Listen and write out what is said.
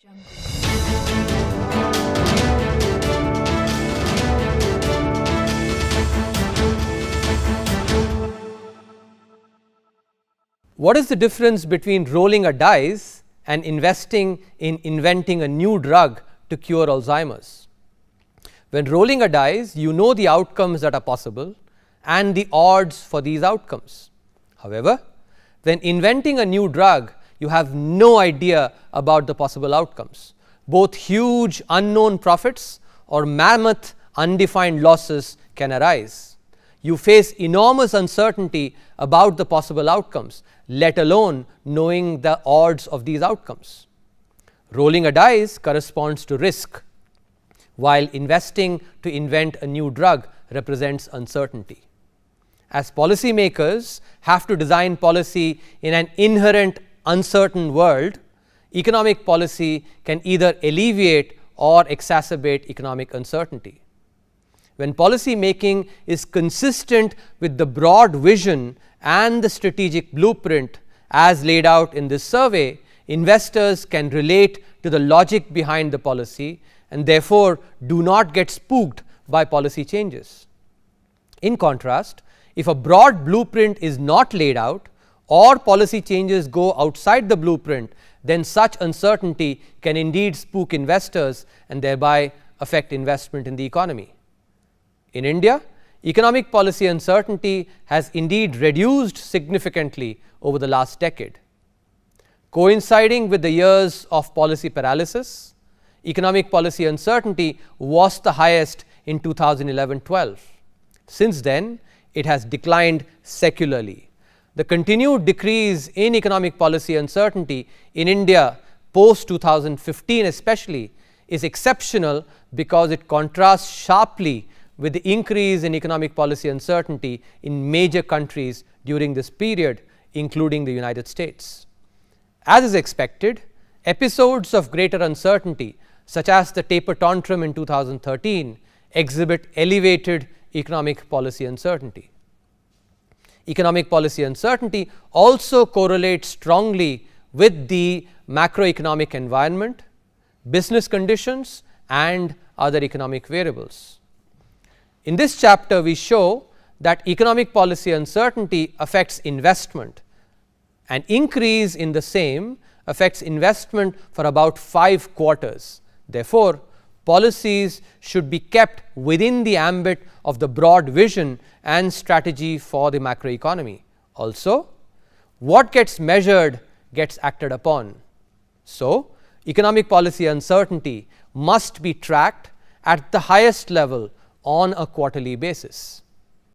What is the difference between rolling a dice and investing in inventing a new drug to cure Alzheimer's? When rolling a dice, you know the outcomes that are possible and the odds for these outcomes. However, when inventing a new drug, you have no idea about the possible outcomes. Both huge unknown profits or mammoth undefined losses can arise. You face enormous uncertainty about the possible outcomes, let alone knowing the odds of these outcomes. Rolling a dice corresponds to risk, while investing to invent a new drug represents uncertainty. As policymakers have to design policy in an inherent uncertain world, economic policy can either alleviate or exacerbate economic uncertainty. When policy making is consistent with the broad vision and the strategic blueprint as laid out in this survey, investors can relate to the logic behind the policy and therefore do not get spooked by policy changes. In contrast, if a broad blueprint is not laid out or policy changes go outside the blueprint, then such uncertainty can indeed spook investors and thereby affect investment in the economy. In India, economic policy uncertainty has indeed reduced significantly over the last decade. Coinciding with the years of policy paralysis, economic policy uncertainty was the highest in 2011-12. Since then, it has declined secularly. The continued decrease in economic policy uncertainty in India post 2015 especially is exceptional because it contrasts sharply with the increase in economic policy uncertainty in major countries during this period, including the United States. As is expected, episodes of greater uncertainty, such as the taper tantrum in 2013, exhibit elevated economic policy uncertainty. Economic policy uncertainty also correlates strongly with the macroeconomic environment, business conditions, and other economic variables. In this chapter, we show that economic policy uncertainty affects investment. An increase in the same affects investment for about 5 quarters. Therefore, policies should be kept within the ambit of the broad vision and strategy for the macroeconomy. Also, what gets measured gets acted upon. So, economic policy uncertainty must be tracked at the highest level on a quarterly basis.